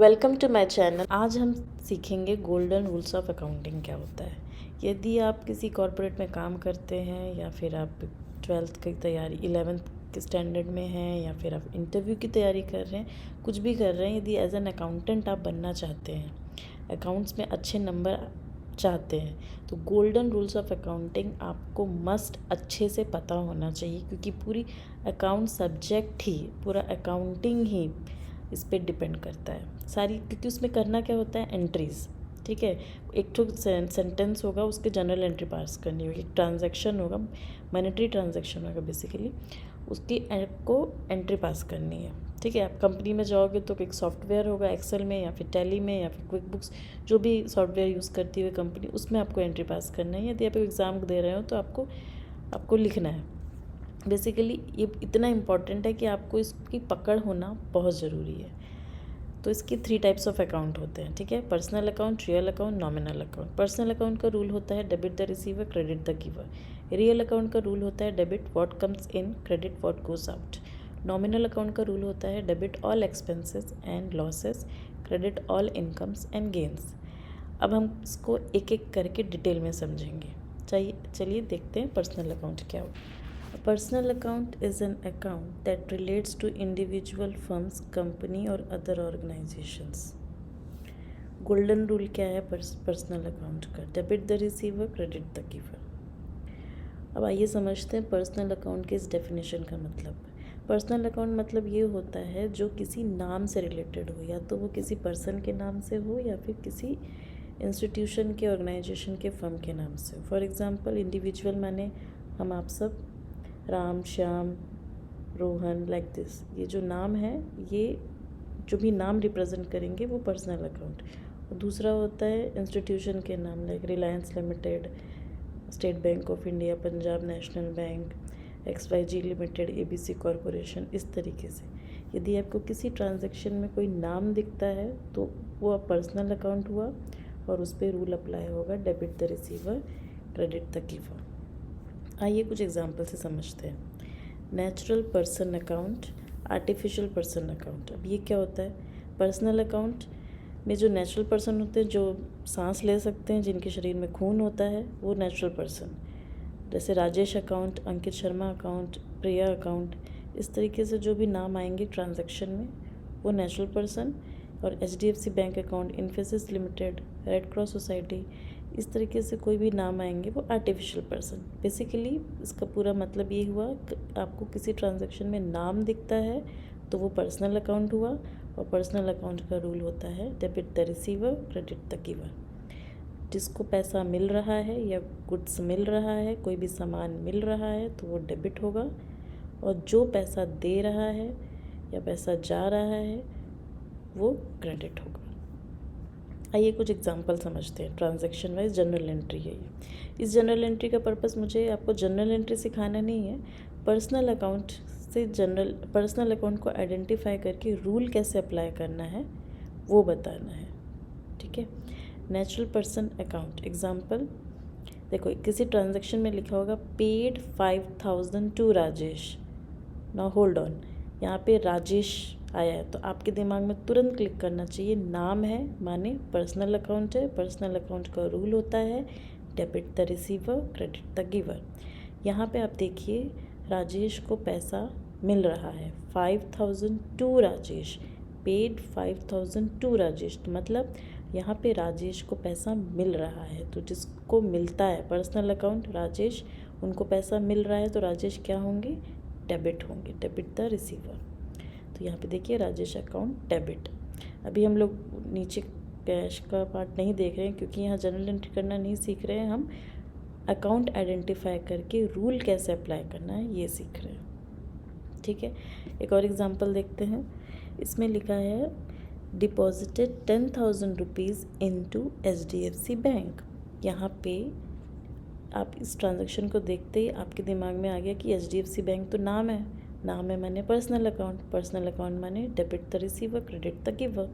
Welcome to my channel. आज हम सीखेंगे गोल्डन रूल्स ऑफ अकाउंटिंग क्या होता है। यदि आप किसी कॉर्पोरेट में काम करते हैं या फिर आप 12th की तैयारी 11th के स्टैंडर्ड में हैं या फिर आप इंटरव्यू की तैयारी कर रहे हैं, कुछ भी कर रहे हैं, यदि एज एन अकाउंटेंट आप बनना चाहते हैं, अकाउंट्स में अच्छे नंबर चाहते हैं, तो गोल्डन रूल्स ऑफ अकाउंटिंग आपको मस्ट अच्छे से पता होना चाहिए, क्योंकि पूरी अकाउंट सब्जेक्ट ही, पूरा अकाउंटिंग ही इस पर डिपेंड करता है सारी। क्योंकि उसमें करना क्या होता है, एंट्रीज। ठीक है, एक तो सेंटेंस होगा, उसके जनरल एंट्री पास करनी होगी। एक ट्रांजैक्शन होगा, मॉनेटरी ट्रांजैक्शन होगा बेसिकली, उसकी को एंट्री पास करनी है। ठीक है, आप कंपनी में जाओगे तो एक सॉफ्टवेयर होगा, एक्सेल में या फिर टैली में या फिर क्विक बुक्स, जो भी सॉफ्टवेयर यूज़ करती हुई कंपनी, उसमें आपको एंट्री पास करना है। यदि आप एग्ज़ाम दे रहे हो तो आपको लिखना है। बेसिकली ये इतना इम्पॉर्टेंट है कि आपको इसकी पकड़ होना बहुत ज़रूरी है। तो इसकी 3 टाइप्स ऑफ अकाउंट होते हैं। ठीक है, personal account, real account, nominal account. Personal account का रूल होता है debit the receiver, credit the giver. Real account का रूल होता है debit what comes in, credit what goes out. Nominal account का रूल होता है debit all expenses and losses, credit all incomes and gains. अब हम इसको एक एक करके डिटेल में समझेंगे। चलिए देखते हैं पर्सनल अकाउंट क्या होता है। A personal account is an account that relates to individual firms, company और other organizations. गोल्डन रूल क्या है पर्सनल अकाउंट का? Debit the receiver, credit the giver. अब आइए समझते हैं पर्सनल अकाउंट के इस डेफिनेशन का मतलब। पर्सनल अकाउंट मतलब ये होता है जो किसी नाम से रिलेटेड हो, या तो वो किसी पर्सन के नाम से हो या फिर किसी इंस्टीट्यूशन के, ऑर्गेनाइजेशन के, फर्म के नाम से हो। फॉर एग्जांपल इंडिविजुअल माने हम आप सब, राम, श्याम, रोहन, लाइक दिस। ये जो नाम है, ये जो भी नाम रिप्रेजेंट करेंगे वो पर्सनल अकाउंट। और दूसरा होता है इंस्टीट्यूशन के नाम, like Reliance limited, state bank of India, Punjab national bank, XYG limited, ABC corporation, इस तरीके से। यदि आपको किसी ट्रांजैक्शन में कोई नाम दिखता है तो वो पर्सनल अकाउंट हुआ और उस पर रूल अप्लाई होगा debit the receiver, credit the giver. आइए कुछ एग्जांपल से समझते हैं। Natural person account, artificial person account. अब ये क्या होता है? पर्सनल अकाउंट में जो नेचुरल पर्सन होते हैं, जो सांस ले सकते हैं, जिनके शरीर में खून होता है, वो नेचुरल पर्सन। जैसे राजेश अकाउंट, अंकित शर्मा अकाउंट, प्रिया अकाउंट, इस तरीके से जो भी नाम आएंगे ट्रांजैक्शन में, वो नेचुरल पर्सन। और HDFC bank account, Infosys limited, red cross society, इस तरीके से कोई भी नाम आएंगे वो आर्टिफिशियल पर्सन। बेसिकली इसका पूरा मतलब ये हुआ कि आपको किसी ट्रांजैक्शन में नाम दिखता है तो वो पर्सनल अकाउंट हुआ, और पर्सनल अकाउंट का रूल होता है debit the receiver, credit the giver. जिसको पैसा मिल रहा है या गुड्स मिल रहा है, कोई भी सामान मिल रहा है, तो वो डेबिट होगा, और जो पैसा दे रहा है या पैसा जा रहा है वो क्रेडिट होगा। आइए कुछ एग्जांपल समझते हैं। ट्रांजैक्शन वाइज जनरल एंट्री है ये। इस जनरल एंट्री का पर्पस मुझे आपको जनरल एंट्री सिखाना नहीं है, पर्सनल अकाउंट से पर्सनल अकाउंट को आइडेंटिफाई करके रूल कैसे अप्लाई करना है वो बताना है। ठीक है, नेचुरल पर्सन अकाउंट एग्जांपल देखो, किसी ट्रांजैक्शन में लिखा होगा paid 5000 to Rajesh. Now hold on, यहाँ पे राजेश आया है तो आपके दिमाग में तुरंत क्लिक करना चाहिए, नाम है माने पर्सनल अकाउंट है। पर्सनल अकाउंट का रूल होता है debit the receiver, credit the giver. यहाँ पे आप देखिए राजेश को पैसा मिल रहा है 5000 to Rajesh, paid 5000 to Rajesh, तो मतलब यहाँ पे राजेश को पैसा मिल रहा है। तो जिसको मिलता है पर्सनल अकाउंट, राजेश, उनको पैसा मिल रहा है तो राजेश क्या होंगे? डेबिट होंगे, डेबिट द रिसीवर। तो यहाँ पे देखिए राजेश अकाउंट डेबिट। अभी हम लोग नीचे कैश का पार्ट नहीं देख रहे हैं, क्योंकि यहाँ जनरल एंट्री करना नहीं सीख रहे हैं, हम अकाउंट आइडेंटिफाई करके रूल कैसे अप्लाई करना है ये सीख रहे हैं। ठीक है, एक और एग्जांपल देखते हैं। इसमें लिखा है deposited 10,000 rupees into HDFC bank. यहाँ पे आप इस ट्रांजैक्शन को देखते ही आपके दिमाग में आ गया कि HDFC बैंक तो नाम है, नाम है माने पर्सनल अकाउंट, पर्सनल अकाउंट माने debit the receiver, credit the giver.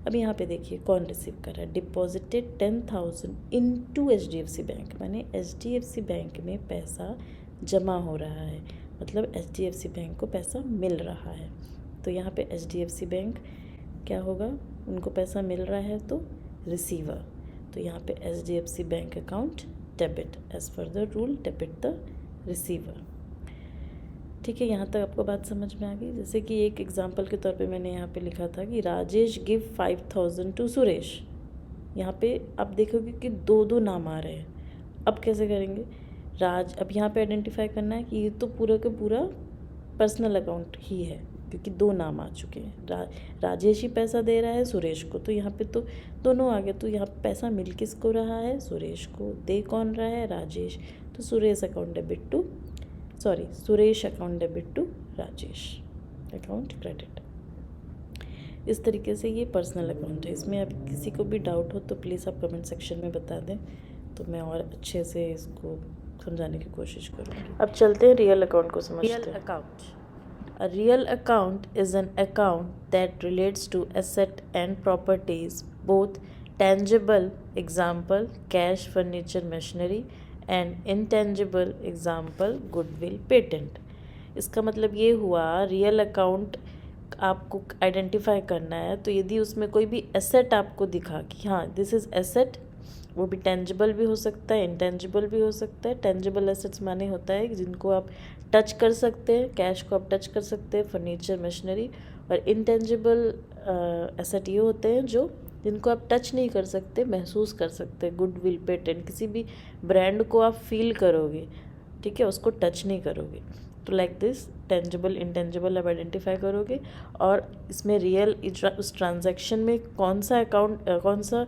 अब यहाँ पे देखिए कौन रिसीव कर रहा है, डिपॉजिटेड 10,000 इनटू HDFC बैंक, माने HDFC बैंक में पैसा जमा हो रहा है, मतलब HDFC बैंक को पैसा मिल रहा है। तो यहाँ पे HDFC बैंक क्या होगा? उनको पैसा मिल रहा है तो रिसीवर, तो यहाँ पे HDFC bank account debit, as per the rule debit the receiver. ठीक है, यहाँ तक आपको बात समझ में आ गई। जैसे कि एक एग्जांपल के तौर पे मैंने यहाँ पे लिखा था कि राजेश गिव 5000 टू सुरेश। यहाँ पे आप देखोगे कि दो दो नाम आ रहे हैं। अब कैसे करेंगे? अब यहाँ पे आइडेंटिफाई करना है कि ये तो पूरा का पूरा पर्सनल अकाउंट ही है, क्योंकि दो नाम आ चुके हैं। राजेश ही पैसा दे रहा है सुरेश को, तो यहाँ पे तो दोनों आ गए। तो यहाँ पे पैसा मिल किसको रहा है? सुरेश को। दे कौन रहा है? राजेश। तो Suresh account debit to Rajesh account credit. इस तरीके से ये पर्सनल अकाउंट है। इसमें अब किसी को भी डाउट हो तो प्लीज़ आप कमेंट सेक्शन में बता दें, तो मैं और अच्छे से इसको समझाने की कोशिश करूँगी। अब चलते हैं रियल अकाउंट को समझते हैं। Real account. A real account is an account that relates to asset and properties both tangible, example cash, furniture, machinery, and intangible, example goodwill, patent। इसका मतलब ये हुआ रियल अकाउंट आपको आइडेंटिफाई करना है, तो यदि उसमें कोई भी एसेट आपको दिखा कि हाँ दिस इज़ एसेट, वो भी टेंजिबल भी हो सकता है, इंटेंजिबल भी हो सकता है। टेंजिबल एसेट्स माने होता है जिनको आप टच कर सकते हैं, कैश को आप टच कर सकते हैं, फर्नीचर, मशीनरी। और इंटेंजिबल एसेट ये होते हैं जिनको आप टच नहीं कर सकते, महसूस कर सकते। गुडविल, पेटेंट, किसी भी ब्रांड को आप फील करोगे, ठीक है, उसको टच नहीं करोगे। तो लाइक दिस टेंजिबल, इंटेंजिबल आप आइडेंटिफाई करोगे। और इसमें रियल उस ट्रांजैक्शन में कौन सा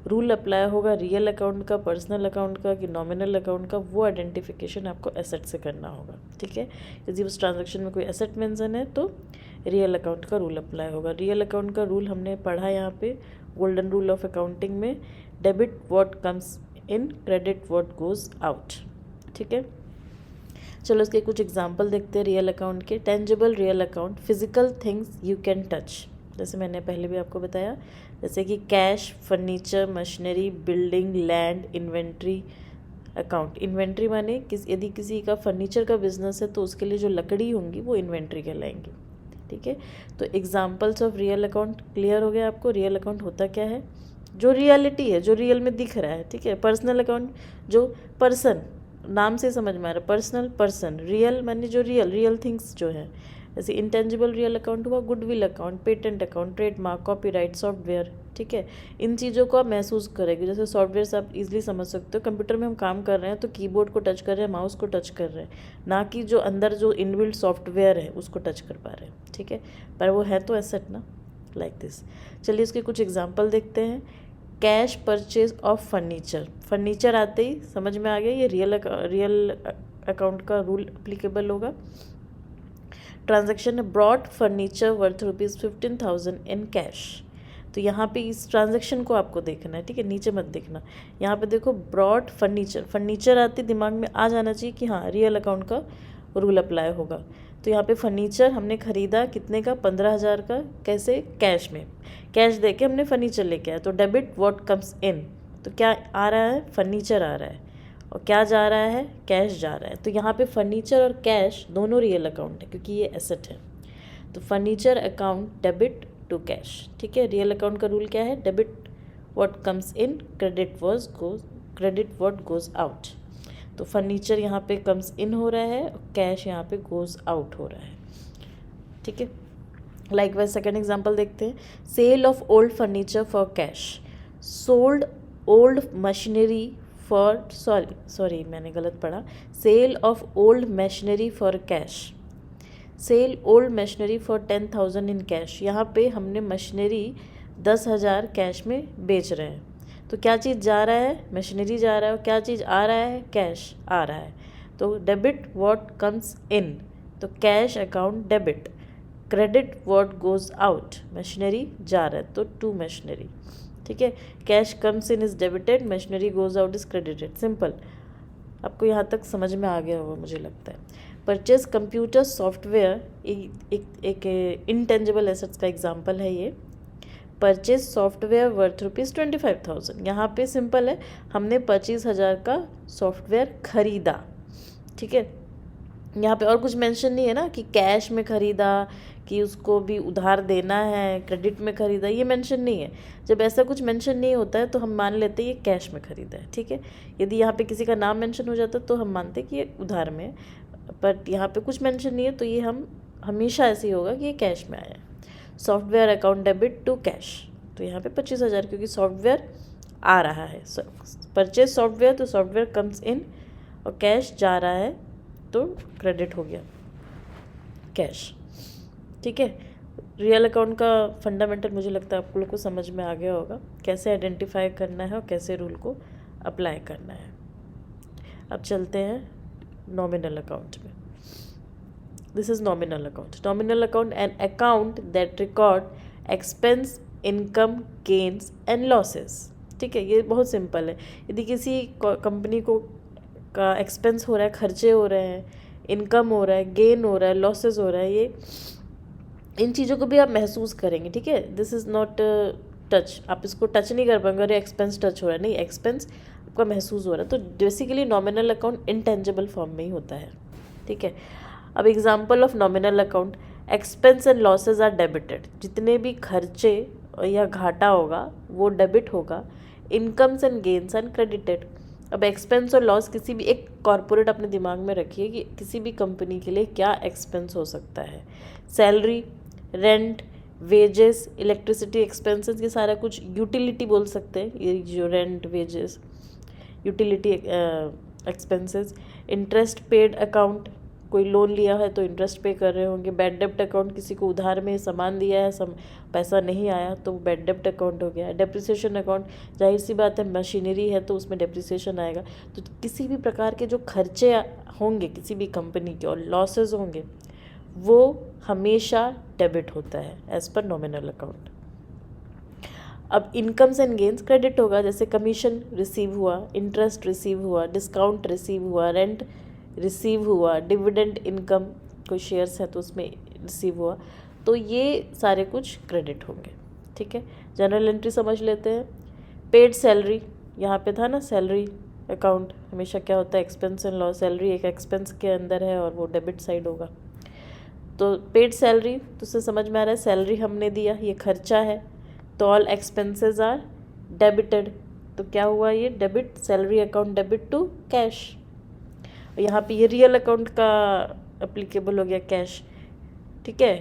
रूल अप्लाई होगा, रियल अकाउंट का, पर्सनल अकाउंट का कि नॉमिनल अकाउंट का, वो आइडेंटिफिकेशन आपको एसेट से करना होगा। ठीक है, यदि उस ट्रांजैक्शन में कोई एसेट मेंशन है तो रियल अकाउंट का रूल अप्लाई होगा। रियल अकाउंट का रूल हमने पढ़ा यहाँ पे गोल्डन रूल ऑफ अकाउंटिंग में, debit what comes in, credit what goes out. ठीक है, चलो इसके कुछ एग्जांपल देखते हैं रियल अकाउंट के। Tangible real account, physical things you can touch, जैसे मैंने पहले भी आपको बताया, जैसे कि cash, furniture, machinery, building, land, inventory account. Inventory माने यदि किसी का फर्नीचर का बिजनेस है तो उसके लिए जो लकड़ी होंगी वो इन्वेंट्री कहलाएंगी। ठीक है, तो examples of real account clear हो गया आपको। रियल अकाउंट होता क्या है? जो रियलिटी है, जो रियल में दिख रहा है। ठीक है, पर्सनल अकाउंट जो पर्सन, नाम से समझ में आ रहा है, पर्सनल पर्सन। रियल माने जो रियल थिंग्स जो है, जैसे इंटेंजिबल रियल अकाउंट हुआ goodwill account, patent account, trademark, copyright, software. ठीक है, इन चीज़ों को आप महसूस करेंगे। जैसे सॉफ्टवेयर से आप इजीली समझ सकते हो, कंप्यूटर में हम काम कर रहे हैं तो कीबोर्ड को टच कर रहे हैं, माउस को टच कर रहे हैं, ना कि जो अंदर जो इनबिल्ट सॉफ्टवेयर है उसको टच कर पा रहे हैं। ठीक है, पर वो है तो एसेट ना, लाइक दिस। चलिए इसके कुछ एग्जाम्पल देखते हैं। Cash purchase of furniture, furniture आते ही समझ में आ गया ये रियल अकाउंट का रूल अप्लीकेबल होगा। Transaction brought furniture worth ₹15,000 in cash, तो यहाँ पे इस ट्रांजैक्शन को आपको देखना है। ठीक है, नीचे मत देखना, यहाँ पे देखो ब्रॉड फर्नीचर आते दिमाग में आ जाना चाहिए कि हाँ रियल अकाउंट का रूल अप्लाई होगा। तो यहाँ पे फर्नीचर हमने खरीदा कितने का? 15,000 का। कैसे? कैश में, कैश दे के हमने फर्नीचर लेके आया। तो डेबिट व्हाट कम्स इन, तो क्या आ रहा है? फर्नीचर आ रहा है। और क्या जा रहा है? कैश जा रहा है। तो यहाँ पे फर्नीचर और कैश दोनों रियल अकाउंट है क्योंकि ये एसेट है। तो furniture account debit to cash. ठीक है, रियल अकाउंट का रूल क्या है? Debit what comes in, credit what goes out. तो फर्नीचर यहाँ पे कम्स इन हो रहा है, कैश यहाँ पे गोज आउट हो रहा है। ठीक है, लाइकवाइज सेकेंड एग्जाम्पल देखते हैं। Sale of old furniture for cash, sold old machinery for sorry मैंने गलत पढ़ा, sale of old machinery for cash, sale old machinery for 10,000 in cash. यहाँ पे हमने मशीनरी 10,000 कैश में बेच रहे हैं। तो क्या चीज़ जा रहा है? मशीनरी जा रहा है। और क्या चीज़ आ रहा है? कैश आ रहा है। तो डेबिट व्हाट कम्स इन, तो cash account debit. Credit what goes out, machinery जा रहा है तो टू मशीनरी। ठीक है, cash comes in is debited, machinery goes out is credited. Simple, आपको यहाँ तक समझ में आ गया होगा मुझे लगता है। परचेज कंप्यूटर सॉफ्टवेयर एक इंटेंजिबल एसेट्स का एग्जांपल है ये। परचेज सॉफ्टवेयर वर्थ ₹25,000, यहाँ पे सिंपल है, हमने 25,000 का सॉफ्टवेयर खरीदा। ठीक है, यहाँ पे और कुछ मेंशन नहीं है ना कि कैश में ख़रीदा, कि उसको भी उधार देना है, क्रेडिट में ख़रीदा, ये मेंशन नहीं है। जब ऐसा कुछ मेंशन नहीं होता है तो हम मान लेते हैं ये कैश में ख़रीदा है, ठीक है। यदि यहाँ पे किसी का नाम मेंशन हो जाता है तो हम मानते हैं कि ये उधार में है, बट यहाँ पे कुछ मेंशन नहीं है तो ये हम हमेशा ऐसे ही होगा कि ये कैश में आया है। Software account debit to cash, तो यहाँ पे 25,000 क्योंकि सॉफ्टवेयर आ रहा है, परचेज सॉफ्टवेयर, तो सॉफ्टवेयर कम्स इन और कैश जा रहा है तो क्रेडिट हो गया कैश, ठीक है। रियल अकाउंट का फंडामेंटल मुझे लगता है आप लोग को समझ में आ गया होगा, कैसे आइडेंटिफाई करना है और कैसे रूल को अप्लाई करना है। अब चलते हैं नॉमिनल अकाउंट में। This is nominal account. Nominal account N account that record expense, income, gains and losses, ठीक है। ये बहुत सिंपल है। यदि किसी कंपनी को का एक्सपेंस हो रहा है, खर्चे हो रहे हैं, इनकम हो रहा है, गेन हो रहा है, लॉसेस हो रहा है, ये इन चीज़ों को भी आप महसूस करेंगे, ठीक है। दिस इज़ नॉट टच, आप इसको टच नहीं कर पाएंगे, अरे एक्सपेंस टच हो रहा है, नहीं, एक्सपेंस आपका महसूस हो रहा है। तो basically nominal account intangible form में ही होता है, ठीक है। अब example of nominal account, expense and losses are debited, जितने भी खर्चे या घाटा होगा वो डेबिट होगा। Incomes and gains are credited. अब एक्सपेंस और लॉस किसी भी एक कॉरपोरेट अपने दिमाग में रखिए कि किसी भी कंपनी के लिए क्या एक्सपेंस हो सकता है। Salary, rent, wages, electricity expenses, ये सारा कुछ यूटिलिटी बोल सकते हैं, ये जो rent, wages, utility expenses. Interest paid account, कोई लोन लिया है तो इंटरेस्ट पे कर रहे होंगे। बैड डेप्ट अकाउंट, किसी को उधार में सामान दिया है, पैसा नहीं आया तो बैड डेप्ट अकाउंट हो गया। डेप्रिसिएशन अकाउंट, जाहिर सी बात है मशीनरी है तो उसमें डेप्रिसिएशन आएगा। तो किसी भी प्रकार के जो खर्चे होंगे किसी भी कंपनी के और लॉसेज होंगे वो हमेशा डेबिट होता है एज पर नॉमिनल अकाउंट। अब इनकम्स एंड गेन्स क्रेडिट होगा, जैसे कमीशन रिसीव हुआ, इंटरेस्ट रिसीव हुआ, डिस्काउंट रिसीव हुआ, रेंट रिसीव हुआ, डिविडेंड इनकम, कोई शेयर्स है तो उसमें रिसीव हुआ, तो ये सारे कुछ क्रेडिट होंगे, ठीक है। जनरल एंट्री समझ लेते हैं। पेड सैलरी, यहाँ पे था ना सैलरी अकाउंट, हमेशा क्या होता है एक्सपेंस एंड लॉस, सैलरी एक एक्सपेंस के अंदर है और वो डेबिट साइड होगा। तो पेड सैलरी, तो उससे समझ में आ रहा है सैलरी हमने दिया, ये खर्चा है, तो ऑल एक्सपेंसेस आर डेबिटेड, तो क्या हुआ ये debit, salary account debit to cash. यहाँ पे ये रियल अकाउंट का एप्लीकेबल हो गया कैश, ठीक है।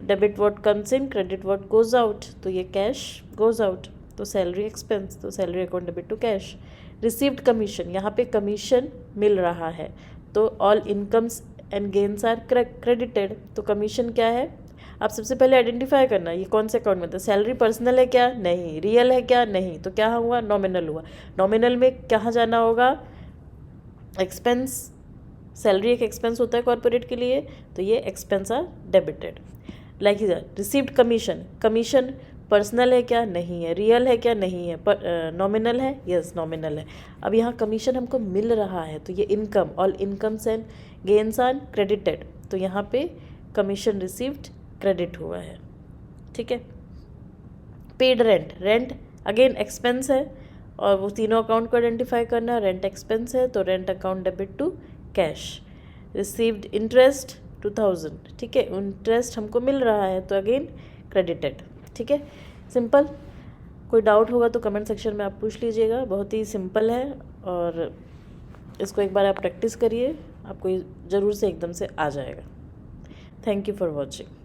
Debit what comes in, credit what goes out, तो ये कैश गोज आउट, तो सैलरी एक्सपेंस, तो salary account debit to cash. Received commission, यहाँ पे कमीशन मिल रहा है तो all incomes and gains are credited, तो कमीशन क्या है आप सबसे पहले आइडेंटिफाई करना, ये कौन से अकाउंट में था। सैलरी पर्सनल है क्या, नहीं। रियल है क्या, नहीं। तो क्या हुआ, नॉमिनल हुआ। नॉमिनल में कहाँ जाना होगा, एक्सपेंस, सैलरी एक एक्सपेंस होता है कॉर्पोरेट के लिए, तो ये expense are debited. Like received commission, commission personal है क्या, नहीं है। रियल है क्या, नहीं है। नॉमिनल है, यस नॉमिनल है। अब यहाँ कमीशन हमको मिल रहा है तो ये income, all incomes and gains are credited, तो यहाँ पे कमीशन रिसीव्ड क्रेडिट हुआ है, ठीक है। Paid rent, rent again expense है और वो तीनों अकाउंट को आइडेंटिफाई करना है। रेंट एक्सपेंस है तो rent account debit to cash. Received interest 2000, ठीक है, इंटरेस्ट हमको मिल रहा है तो अगेन क्रेडिटेड, ठीक है। सिंपल। कोई डाउट होगा तो कमेंट सेक्शन में आप पूछ लीजिएगा, बहुत ही सिंपल है और इसको एक बार आप प्रैक्टिस करिए, आपको ज़रूर से एकदम से आ जाएगा। Thank you for watching.